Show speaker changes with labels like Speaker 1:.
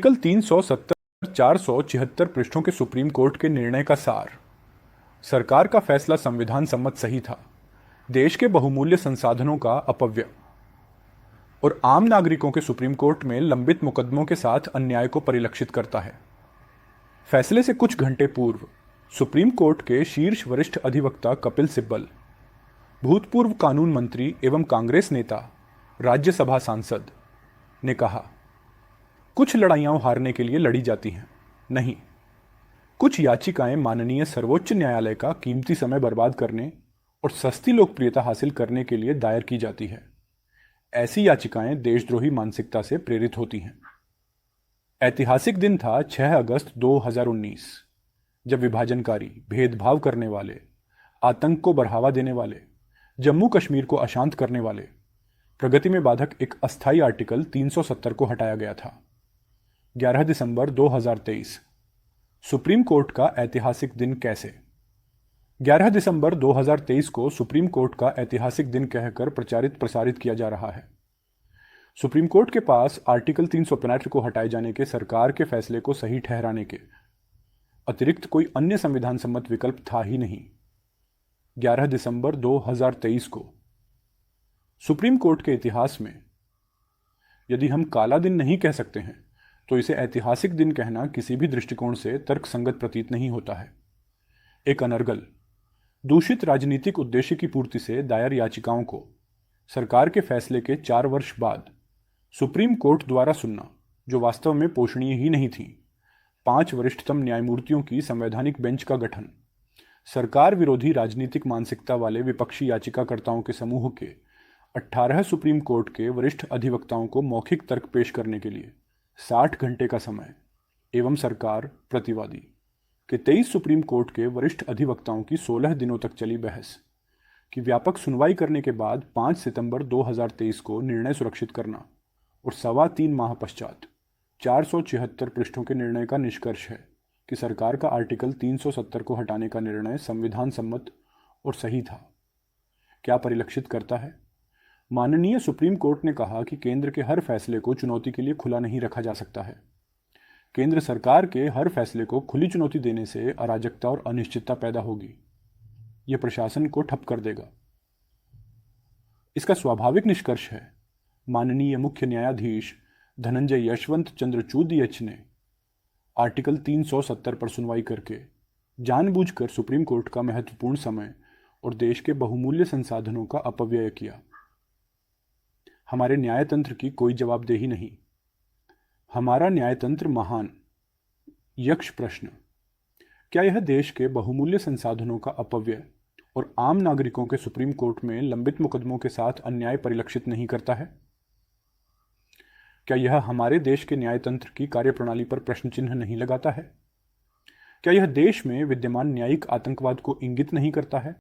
Speaker 1: Article 370 476 पृष्ठों के supreme court के निर्णय का सार। सरकार का फैसला संविधान सम्मत सही था। देश के बहुमूल्य संसाधनों का अपव्यय और आम नागरिकों के सुप्रीम कोर्ट में लंबित मुकदमों के साथ अन्याय को परिलक्षित करता है। फैसले से कुछ घंटे पूर्व सुप्रीम कोर्ट के शीर्ष वरिष्ठ अधिवक्ता कपिल सिब्बल, भूतपूर्व कानून मंत्री एवं कांग्रेस नेता, राज्यसभा सांसद, ने कहा, कुछ लड़ाइयां हारने के लिए लड़ी जाती हैं, नहीं, कुछ याचिकाएं माननीय सर्वोच्च न्यायालय का कीमती समय बर्बाद करने और सस्ती लोकप्रियता हासिल करने के लिए दायर की जाती है। ऐसी याचिकाएं देशद्रोही मानसिकता से प्रेरित होती हैं। ऐतिहासिक दिन था 6 अगस्त 2019, जब विभाजनकारी, भेदभाव करने वाले, आतंक को बढ़ावा देने वाले, जम्मू कश्मीर को अशांत करने वाले, प्रगति में बाधक एक अस्थायी आर्टिकल 370 को हटाया गया था। 11 दिसंबर 2023, सुप्रीम कोर्ट का ऐतिहासिक दिन कैसे? 11 दिसंबर 2023 को सुप्रीम कोर्ट का ऐतिहासिक दिन कहकर प्रचारित प्रसारित किया जा रहा है। सुप्रीम कोर्ट के पास आर्टिकल 365 को हटाए जाने के सरकार के फैसले को सही ठहराने के अतिरिक्त कोई अन्य संविधान सम्मत विकल्प था ही नहीं। 11 दिसंबर 2023 को सुप्रीम कोर्ट के इतिहास में यदि हम काला दिन नहीं कह सकते हैं, तो इसे ऐतिहासिक दिन कहना किसी भी दृष्टिकोण से तर्कसंगत प्रतीत नहीं होता है। एक अनर्गल, दूषित राजनीतिक उद्देश्य की पूर्ति से दायर याचिकाओं को सरकार के फैसले के 4 वर्ष बाद सुप्रीम कोर्ट द्वारा सुनना, जो वास्तव में पोषणीय ही नहीं थी। 5 वरिष्ठतम न्यायमूर्तियों की संवैधानिक बेंच का गठन, सरकार विरोधी राजनीतिक मानसिकता वाले विपक्षी याचिकाकर्ताओं के समूह के 18 सुप्रीम कोर्ट के वरिष्ठ अधिवक्ताओं को मौखिक तर्क पेश करने के लिए 60 घंटे का समय एवं सरकार प्रतिवादी के 23 सुप्रीम कोर्ट के वरिष्ठ अधिवक्ताओं की 16 दिनों तक चली बहस की व्यापक सुनवाई करने के बाद 5 सितंबर 2023 को निर्णय सुरक्षित करना और 3.25 माह पश्चात 476 पृष्ठों के निर्णय का निष्कर्ष है कि सरकार का आर्टिकल 370 को हटाने का निर्णय संविधान सम्मत और सही था। क्या परिलक्षित करता है? माननीय सुप्रीम कोर्ट ने कहा कि केंद्र के हर फैसले को चुनौती के लिए खुला नहीं रखा जा सकता है। केंद्र सरकार के हर फैसले को खुली चुनौती देने से अराजकता और अनिश्चितता पैदा होगी। यह प्रशासन को ठप कर देगा। इसका स्वाभाविक निष्कर्ष है, माननीय मुख्य न्यायाधीश धनंजय यशवंत चंद्रचूड़ ने आर्टिकल 370 पर सुनवाई करके जानबूझकर सुप्रीम कोर्ट का महत्वपूर्ण समय और देश के बहुमूल्य संसाधनों का अपव्यय किया। हमारे न्यायतंत्र की कोई जवाबदेही नहीं। हमारा न्यायतंत्र महान। यक्ष प्रश्न, क्या यह देश के बहुमूल्य संसाधनों का अपव्यय और आम नागरिकों के सुप्रीम कोर्ट में लंबित मुकदमों के साथ अन्याय परिलक्षित नहीं करता है? क्या यह हमारे देश के न्यायतंत्र की कार्यप्रणाली पर प्रश्न चिन्ह नहीं लगाता है? क्या यह देश में विद्यमान न्यायिक आतंकवाद को इंगित नहीं करता है?